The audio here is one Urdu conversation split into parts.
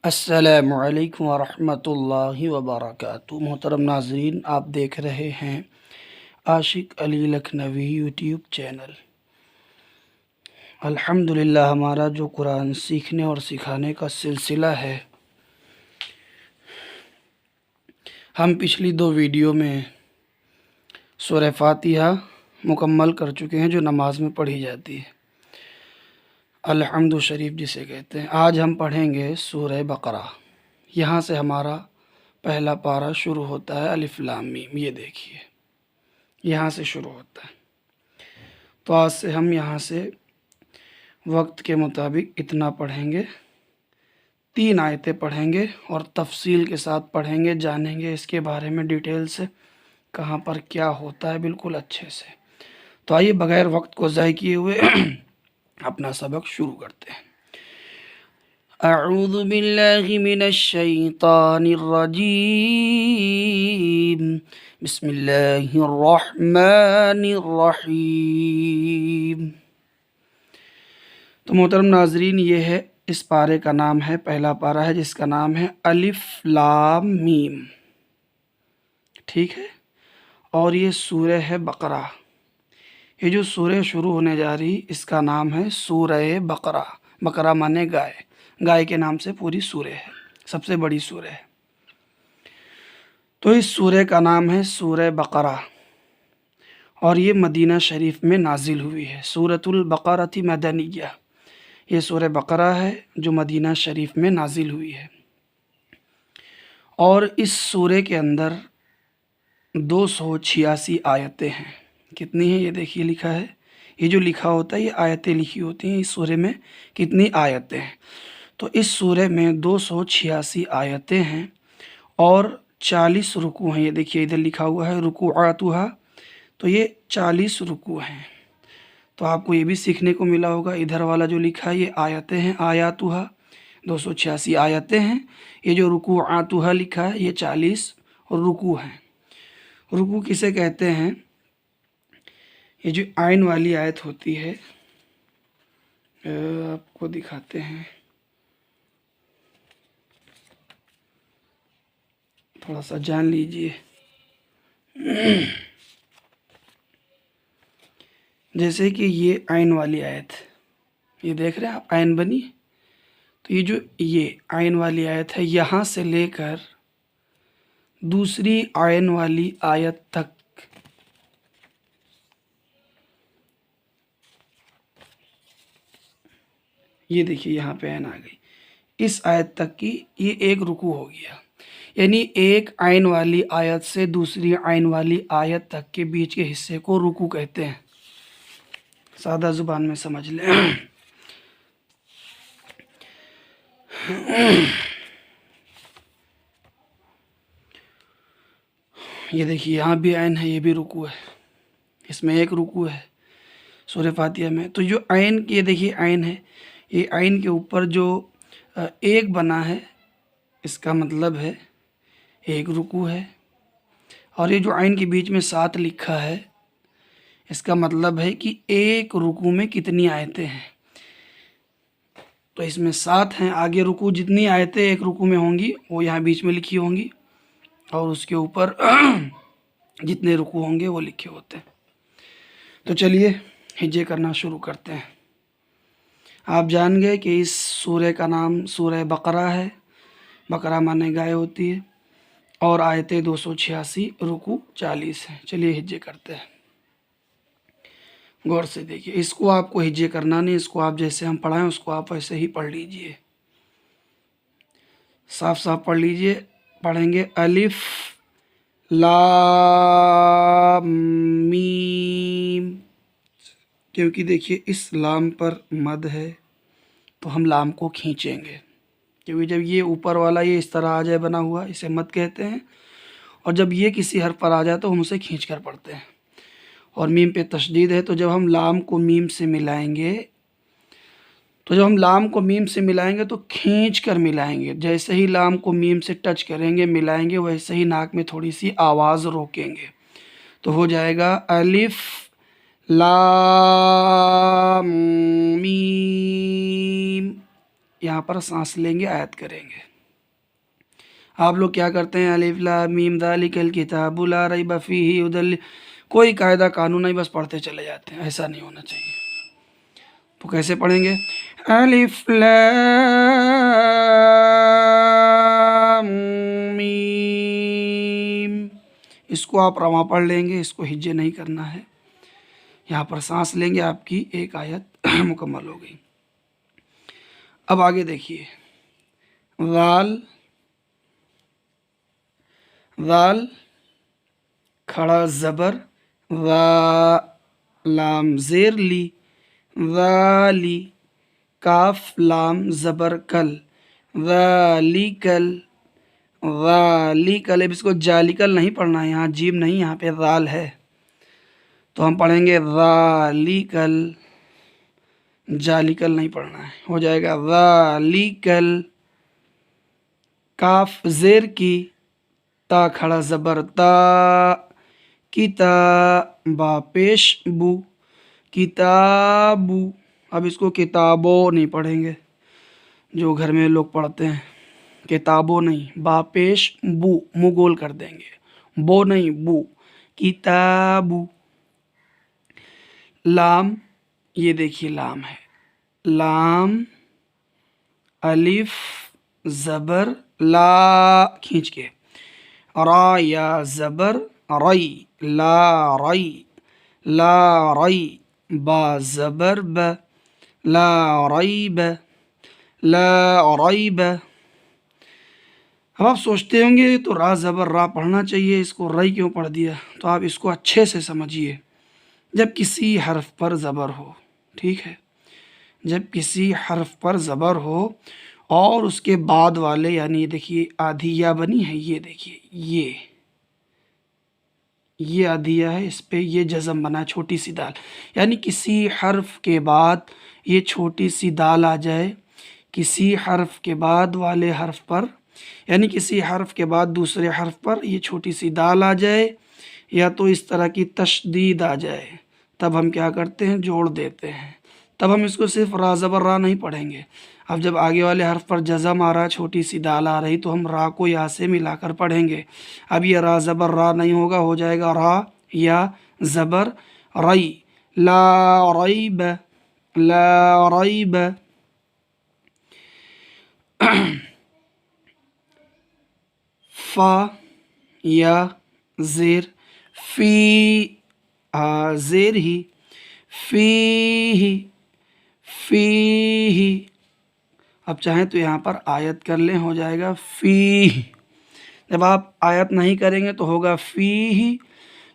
السلام علیکم ورحمۃ اللہ وبرکاتہ۔ محترم ناظرین، آپ دیکھ رہے ہیں عاشق علی لکھنوی یوٹیوب چینل۔ الحمدللہ ہمارا جو قرآن سیکھنے اور سکھانے کا سلسلہ ہے، ہم پچھلی 2 ویڈیو میں سورہ فاتحہ مکمل کر چکے ہیں جو نماز میں پڑھی جاتی ہے، الحمد شریف جسے کہتے ہیں۔ آج ہم پڑھیں گے سورہ بقرہ۔ یہاں سے ہمارا پہلا پارہ شروع ہوتا ہے، الف لام میم۔ یہ دیکھیے، یہاں سے شروع ہوتا ہے۔ تو آج سے ہم یہاں سے وقت کے مطابق اتنا پڑھیں گے، 3 آیتیں پڑھیں گے اور تفصیل کے ساتھ پڑھیں گے، جانیں گے اس کے بارے میں ڈیٹیل سے، کہاں پر کیا ہوتا ہے بالکل اچھے سے۔ تو آئیے بغیر وقت کو ضائع کیے ہوئے اپنا سبق شروع کرتے ہیں۔ اعوذ باللہ من الشیطان الرجیم، بسم اللہ الرحمن الرحیم۔ تو محترم ناظرین، یہ ہے اس پارے کا نام ہے، پہلا پارہ ہے جس کا نام ہے الف لام میم، ٹھیک ہے۔ اور یہ سورہ ہے بقرہ۔ یہ جو سورہ شروع ہونے جا رہی اس کا نام ہے سورہ بقرہ۔ بقرہ مانے گائے، گائے کے نام سے پوری سورہ ہے، سب سے بڑی سورہ ہے۔ تو اس سورہ کا نام ہے سورہ بقرہ، اور یہ مدینہ شریف میں نازل ہوئی ہے۔ سورۃ البقرہ مدنیہ، یہ سورہ بقرہ ہے جو مدینہ شریف میں نازل ہوئی ہے۔ اور اس سورہ کے اندر 286 آیتیں ہیں۔ کتنی ہیں؟ یہ دیکھیے لکھا ہے، یہ جو لکھا ہوتا ہے یہ آیتیں لکھی ہوتی ہیں۔ اس سورہ میں کتنی آیتیں ہیں؟ تو اس سورہ میں 286 آیتیں ہیں اور 40 رکوع ہیں۔ یہ دیکھیے ادھر لکھا ہوا ہے رکوعاتها، تو یہ 40 رکوع ہیں۔ تو آپ کو یہ بھی سیکھنے کو ملا ہوگا، ادھر والا جو لکھا ہے یہ آیتیں ہیں، آیاتها 286 آیتیں ہیں۔ یہ جو رکوعاتها لکھا ہے یہ 40 رکوع ہیں۔ رکوع کسے کہتے ہیں؟ یہ جو عین والی آیت ہوتی ہے، آپ کو دکھاتے ہیں، تھوڑا سا جان لیجئے۔ جیسے کہ یہ عین والی آیت، یہ دیکھ رہے ہیں آپ، عین بنی، تو یہ جو یہ عین والی آیت ہے، یہاں سے لے کر دوسری عین والی آیت تک، یہ دیکھیے یہاں پہ عین آ گئی، اس آیت تک کی یہ ایک رکوع ہو گیا۔ یعنی ایک عین والی آیت سے دوسری عین والی آیت تک کے بیچ کے حصے کو رکوع کہتے ہیں، سادہ زبان میں سمجھ لیں۔ یہ دیکھیے یہاں بھی عین ہے، یہ بھی رکوع ہے، اس میں ایک رکوع ہے سورہ فاتحہ میں۔ تو جو عین، یہ دیکھیے عین ہے، یہ عین کے اوپر جو ایک بنا ہے اس کا مطلب ہے ایک رکوع ہے، اور یہ جو عین کے بیچ میں 7 لکھا ہے اس کا مطلب ہے کہ ایک رکوع میں کتنی آیتیں ہیں۔ تو اس میں 7 ہیں، آگے رکوع جتنی آیتیں ایک رکوع میں ہوں گی وہ یہاں بیچ میں لکھی ہوں گی، اور اس کے اوپر جتنے رکوع ہوں گے وہ لکھے ہوتے ہیں۔ تو چلیے ہجے کرنا شروع کرتے ہیں۔ آپ جان گئے کہ اس سورہ کا نام سورہ بقرہ ہے، بقرہ مانے گائے ہوتی ہے، اور آیتیں 286، رکوع 40 ہیں۔ چلیے ہجے کرتے ہیں، غور سے دیکھیے۔ اس کو آپ کو ہجے کرنا نہیں، اس کو آپ جیسے ہم پڑھائیں اس کو آپ ایسے ہی پڑھ لیجئے، صاف صاف پڑھ لیجئے۔ پڑھیں گے الف لام میم، کیونکہ دیکھیے اس لام پر مد ہے تو ہم لام کو کھینچیں گے، کیونکہ جب یہ اوپر والا یہ اس طرح آ جائے بنا ہوا، اسے مد کہتے ہیں، اور جب یہ کسی حرف پر آ جائے تو ہم اسے کھینچ کر پڑھتے ہیں۔ اور میم پہ تشدید ہے، تو جب ہم لام کو میم سے ملائیں گے، تو جب ہم لام کو میم سے ملائیں گے تو کھینچ کر ملائیں گے۔ جیسے ہی لام کو میم سے ٹچ کریں گے، ملائیں گے، ویسے ہی ناک میں تھوڑی سی آواز روکیں گے، تو ہو جائے گا الف لام میم۔ یہاں پر سانس لیں گے، آیت کریں گے۔ آپ لوگ کیا کرتے ہیں الف لام میم ذالک الکتاب لا ریب فیہ ہدی، کوئی قاعدہ قانون نہیں، بس پڑھتے چلے جاتے ہیں، ایسا نہیں ہونا چاہیے۔ تو کیسے پڑھیں گے؟ الف لام میم، اس کو آپ رواں پڑھ لیں گے، اس کو ہجے نہیں کرنا ہے، یہاں پر سانس لیں گے، آپ کی ایک آیت مکمل ہو گئی۔ اب آگے دیکھیے، ذال، ذال کھڑا زبر، ذا لام زیر لی، ذالی، کاف لام زبر کل، ذالکل، ذالکل، اب اس کو جالکل نہیں پڑھنا ہے، یہاں جیم نہیں، یہاں پہ ذال ہے، تو ہم پڑھیں گے ذالکل، جالکل نہیں پڑھنا ہے، ہو جائے گا ذالکل، کاف زیر کی، تا کھڑا زبر تا، کتابا پیش بو، کتابو، اب اس کو کتابوں نہیں پڑھیں گے، جو گھر میں لوگ پڑھتے ہیں، کتابوں نہیں، با پیش بو، منہ گول کر دیں گے، بو نہیں بو، کتابو۔ لام، یہ دیکھیے لام ہے، لام الف زبر لا کھینچ کے، را یا زبر ری، لا ری، لا ری، با زبر ب، لا ریب، لا ریب۔ اب آپ سوچتے ہوں گے تو را زبر را پڑھنا چاہیے، اس کو ری کیوں پڑھ دیا؟ تو آپ اس کو اچھے سے سمجھیے، جب کسی حرف پر زبر ہو، ٹھیک ہے، جب کسی حرف پر زبر ہو اور اس کے بعد والے، یعنی یہ دیکھیے آدھی یا بنی ہے، یہ دیکھیے یہ آدھیا ہے، اس پہ یہ جزم بنا چھوٹی سی دال، یعنی کسی حرف کے بعد یہ چھوٹی سی دال آ جائے، کسی حرف کے بعد والے حرف پر، یعنی کسی حرف کے بعد دوسرے حرف پر یہ چھوٹی سی دال آ جائے، یا تو اس طرح کی تشدید آ جائے، تب ہم کیا کرتے ہیں؟ جوڑ دیتے ہیں، تب ہم اس کو صرف را زبر را نہیں پڑھیں گے۔ اب جب آگے والے حرف پر جزم آ رہا، چھوٹی سی دال آ رہی، تو ہم را کو یا سے ملا کر پڑھیں گے۔ اب یہ را زبر را نہیں ہوگا، ہو جائے گا را یا زبر ری، لا ریب، لا ریب۔ فا یا زیر، فی، زیر ہی، فی ہی، فی ہی، اب چاہیں تو یہاں پر آیت کر لیں، ہو جائے گا فی، جب آپ آیت نہیں کریں گے تو ہوگا فی ہی،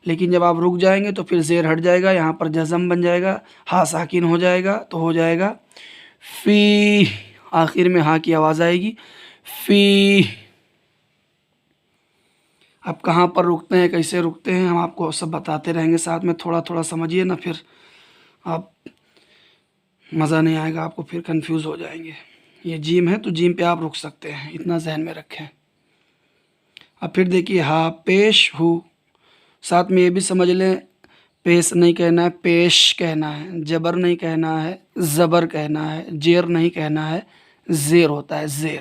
لیکن جب آپ رک جائیں گے تو پھر زیر ہٹ جائے گا، یہاں پر جزم بن جائے گا، ہا ساکن ہو جائے گا، تو ہو جائے گا فی، آخر میں ہا کی آواز آئے گی، فی۔ اب کہاں پر رکتے ہیں، کیسے رکتے ہیں، ہم آپ کو سب بتاتے رہیں گے ساتھ میں، تھوڑا تھوڑا سمجھیے نا، پھر آپ مزہ نہیں آئے گا، آپ کو پھر کنفیوز ہو جائیں گے۔ یہ جیم ہے تو جیم پہ آپ رک سکتے ہیں، اتنا ذہن میں رکھیں۔ اب پھر دیکھیے ہا پیش ہو، ساتھ میں یہ بھی سمجھ لیں، پیش نہیں کہنا ہے، پیش کہنا ہے، جبر نہیں کہنا ہے، زبر کہنا ہے، جیر نہیں کہنا ہے، زیر ہوتا ہے، زیر۔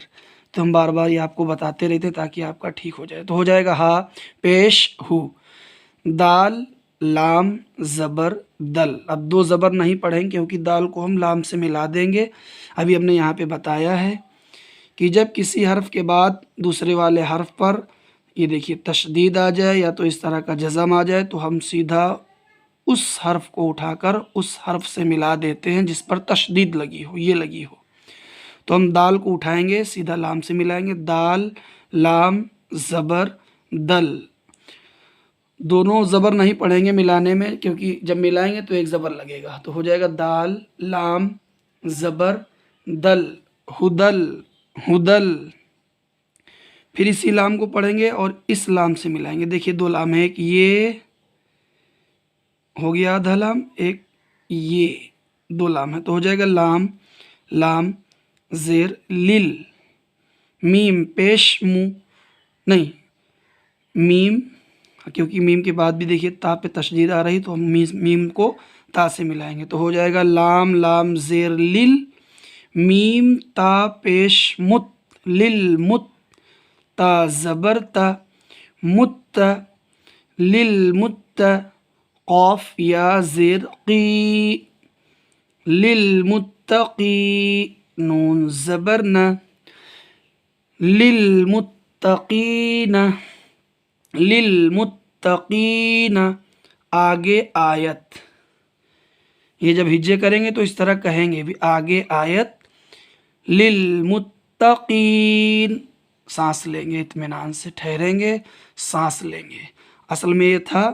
تو ہم بار بار یہ آپ کو بتاتے رہتے ہیں تاکہ آپ کا ٹھیک ہو جائے۔ تو ہو جائے گا ہا پیش ہو، دال لام زبر دل، اب دو زبر نہیں پڑھیں کیونکہ دال کو ہم لام سے ملا دیں گے۔ ابھی ہم نے یہاں پہ بتایا ہے کہ جب کسی حرف کے بعد دوسرے والے حرف پر یہ دیکھیے تشدید آ جائے یا تو اس طرح کا جزم آ جائے، تو ہم سیدھا اس حرف کو اٹھا کر اس حرف سے ملا دیتے ہیں جس پر تشدید لگی ہو، یہ لگی ہو۔ تو ہم دال کو اٹھائیں گے، سیدھا لام سے ملائیں گے، دال لام زبر دل، دونوں زبر نہیں پڑھیں گے ملانے میں، کیونکہ جب ملائیں گے تو ایک زبر لگے گا، تو ہو جائے گا دال لام زبر دل، ہدل، ہدل۔ پھر اسی لام کو پڑھیں گے اور اس لام سے ملائیں گے، دیکھیے دو لام ہے، ایک یہ ہو گیا آدھا لام، ایک یہ، دو لام ہے، تو ہو جائے گا لام لام زیر لل، میم پیش مو، نہیں میم، کیونکہ میم کے بعد بھی دیکھیے تا پہ تشدید آ رہی، تو ہم میم کو تا سے ملائیں گے، تو ہو جائے گا لام لام زیر لل، میم تا پیش مت، لل مت، تا زبر تا، مت للمت، قاف یا زیر قی للمتقی، نون زبر نا للمتقین للمتقین، آگے آیت، یہ جب ہجے کریں گے تو اس طرح کہیں گے بھی آگے آیت، للمتقین، سانس لیں گے اطمینان سے، ٹھہریں گے سانس لیں گے۔ اصل میں یہ تھا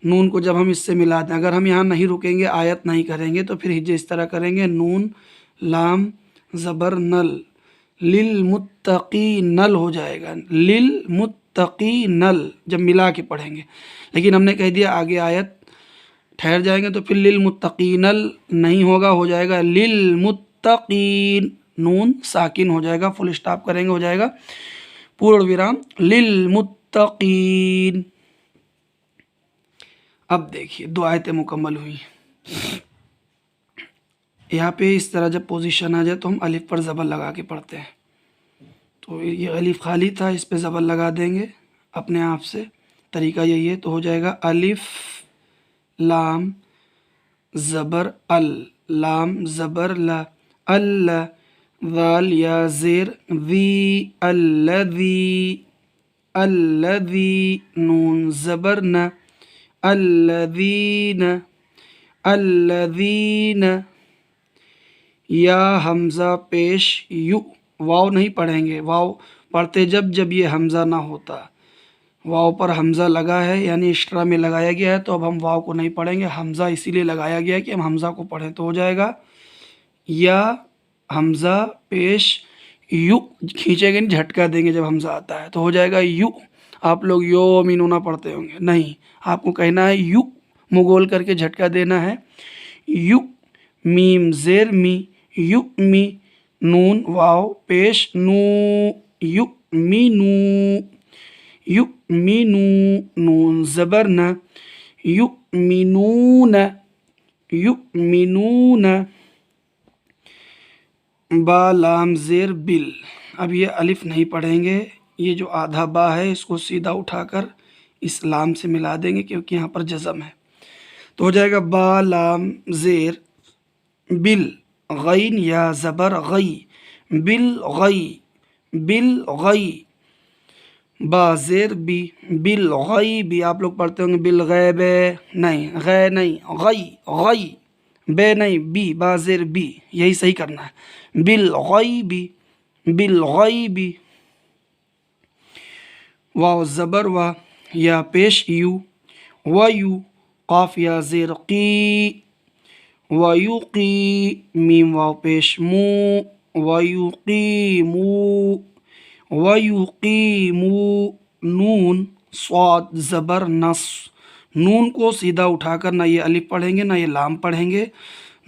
نون کو جب ہم اس سے ملا دیں، اگر ہم یہاں نہیں رکیں گے آیت نہیں کریں گے تو پھر ہجے اس طرح کریں گے، نون لام زبر نل، للمتقین، نل ہو جائے گا، للمتقین جب ملا کے پڑھیں گے، لیکن ہم نے کہہ دیا آگے آیت ٹھہر جائیں گے تو پھر للمتقین نہیں ہوگا، ہو جائے گا للمتقین، نون ساکن ہو جائے گا، فل اسٹاپ کریں گے ہو جائے گا پورن ویرام للمتقین۔ اب دیکھیے دو آیتیں مکمل ہوئی، یہاں پہ اس طرح جب پوزیشن آ جائے تو ہم الف پر زبر لگا کے پڑھتے ہیں، تو یہ الف خالی تھا، اس پہ زبر لگا دیں گے اپنے آپ سے، طریقہ یہی ہے، تو ہو جائے گا الف لام زبر ال، لام زبر لا، اللہ، ذال یا زیر ذی، الذی الذی، نون زبر نا، الذین الذین، یا حمزہ پیش یو، واو نہیں پڑھیں گے، واو پڑھتے جب یہ حمزہ نہ ہوتا، واو پر حمزہ لگا ہے یعنی ایکسٹرا میں لگایا گیا ہے، تو اب ہم واو کو نہیں پڑھیں گے، حمزہ اسی لیے لگایا گیا ہے کہ ہم حمزہ کو پڑھیں، تو ہو جائے گا یا حمزہ پیش یو، کھینچیں گے نہیں، جھٹکا دیں گے جب حمزہ آتا ہے، تو ہو جائے گا یو۔ آپ لوگ یو مینو نہ پڑھتے ہوں گے، نہیں، آپ کو کہنا ہے یو، مگول کر کے جھٹکا دینا ہے، یو، میم زیر می، یو می، نون واو پیش نو، یو می نو، یو می نو، نون زبر نا، یو می نون، یو می نون، با لام زیر بل، اب یہ الف نہیں پڑھیں گے، یہ جو آدھا با ہے اس کو سیدھا اٹھا کر اس لام سے ملا دیں گے کیونکہ یہاں پر جزم ہے، تو ہو جائے گا با لام زیر بل، غین یا زبر غی، بل غی، بل غی، با زیر بی، بل غی بی، آپ لوگ پڑھتے ہوں گے بل غیب، نہیں غی نہیں، غی غی، بے نہیں بی، با زیر بی، یہی صحیح کرنا ہے، بل غی بی، بل غی بی، واو زبر وا، یا پیش یو، و یو، قاف یا زیر قی، ویقی، میم واو پیش مو، ویقیمو، ویقیمو، نون صاد زبر نص، نون کو سیدھا اٹھا کر نہ یہ الف پڑھیں گے نہ یہ لام پڑھیں گے،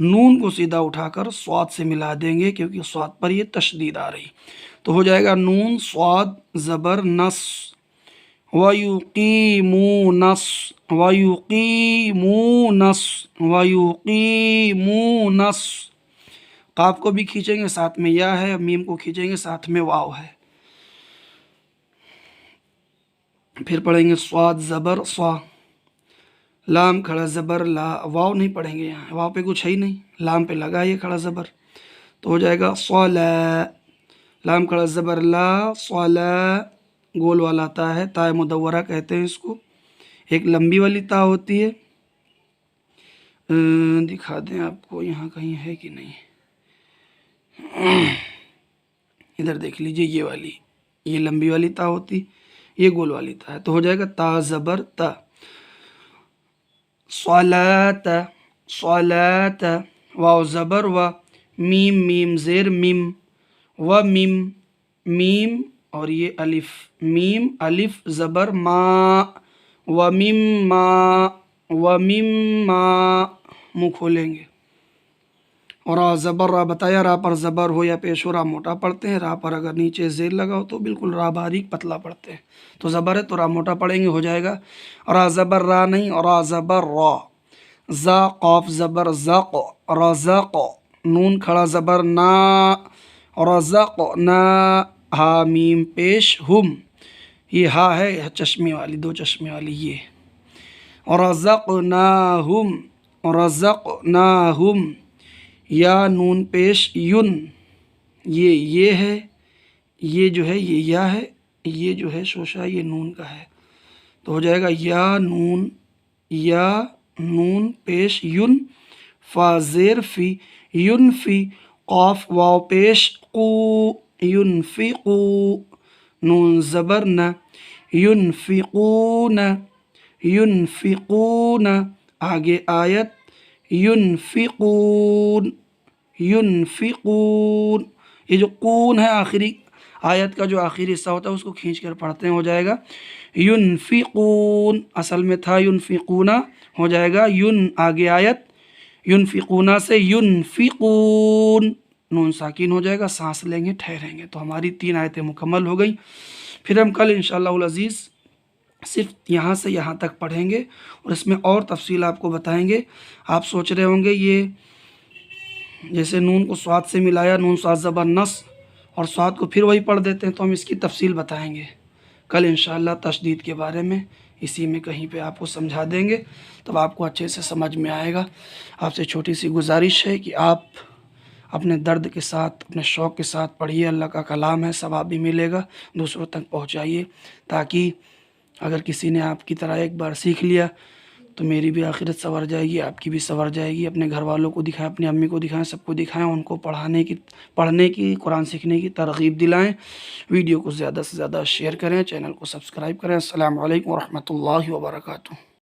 نون کو سیدھا اٹھا کر صاد سے ملا دیں گے کیونکہ صاد پر یہ تشدید آ رہی، تو ہو جائے گا نون صاد زبر نص، وَيُقِيمُونَ وَيُقِيمُونَ وَيُقِيمُونَ، قاف کو بھی کھینچیں گے ساتھ میں یا ہے، میم کو کھینچیں گے ساتھ میں واو ہے، پھر پڑھیں گے صاد زبر صا، لام کھڑا زبر لا، واو نہیں پڑھیں گے، یہاں واو پہ کچھ ہے ہی نہیں، لام پہ لگا یہ کھڑا زبر، تو ہو جائے گا صلا، لام کھڑا زبر لا، صلا، گول والا تا ہے، تا مدورہ کہتے ہیں اس کو، ایک لمبی والی تا ہوتی ہے، دکھا دیں آپ کو یہاں کہیں ہے کہ نہیں، ادھر دیکھ لیجئے، یہ والی، یہ لمبی والی تا ہوتی، یہ گول والی تا ہے، تو ہو جائے گا تا زبر تا، صلاۃ، صلاۃ، واو زبر و، میم میم زیر میم، و میم، میم اور یہ الف، میم الف زبر ما، و میم ما، و میم ما، منہ کھولیں گے، اور را زبر را بتایا، را پر زبر ہو یا پیش ہو را موٹا پڑھتے ہیں، را پر اگر نیچے زیر لگا ہو تو بالکل را باریک پتلا پڑھتے ہیں، تو زبر ہے تو را موٹا پڑھیں گے، ہو جائے گا را زبر را نہیں، را زبر را، زا قاف زبر زق، رزق، نون کھڑا زبر نا، رزق نا، ہا میم پیش ہم، یہ ہا ہے چشمے والی، دو چشمے والی یہ. رزقناہم، رزقناہم، یا نون پیش یون، یہ ہے، یہ جو ہے یہ یا ہے، یہ جو ہے شوشہ یہ نون کا ہے، تو ہو جائے گا یا نون پیش یون، فا زیر فی، یون فی، قاف واو پیش قو، ینفقو، نون زبر نہ، ینفقون، ینفقون. آگے آیت ینفقون، ینفقون، یہ جو قون ہے آخری آیت کا جو آخری حصہ ہوتا ہے اس کو کھینچ کر پڑھتے ہیں، ہو جائے گا ینفقون، اصل میں تھا ینفقون، ہو جائے گا آگے آیت ینفقون سے ینفقون، نون ساکین ہو جائے گا، سانس لیں گے، ٹھہریں گے. تو ہماری 3 آیتیں مکمل ہو گئیں. پھر ہم کل انشاءاللہ العزیز صرف یہاں سے یہاں تک پڑھیں گے اور اس میں اور تفصیل آپ کو بتائیں گے. آپ سوچ رہے ہوں گے یہ جیسے نون کو صاد سے ملایا، نون صاد زبر نص، اور صاد کو پھر وہی پڑھ دیتے ہیں، تو ہم اس کی تفصیل بتائیں گے کل انشاءاللہ. تشدید کے بارے میں اسی میں کہیں پہ آپ کو سمجھا دیں گے، تب آپ کو اچھے سے سمجھ میں آئے گا. آپ سے چھوٹی سی گزارش ہے کہ آپ اپنے درد کے ساتھ، اپنے شوق کے ساتھ پڑھیے. اللہ کا کلام ہے، ثواب بھی ملے گا. دوسروں تک پہنچائیے تاکہ اگر کسی نے آپ کی طرح ایک بار سیکھ لیا تو میری بھی آخرت سنور جائے گی، آپ کی بھی سنور جائے گی. اپنے گھر والوں کو دکھائیں، اپنی امی کو دکھائیں، سب کو دکھائیں، ان کو پڑھنے کی قرآن سیکھنے کی ترغیب دلائیں. ویڈیو کو زیادہ سے زیادہ شیئر کریں، چینل کو سبسکرائب کریں. السلام علیکم ورحمۃ اللہ وبرکاتہ.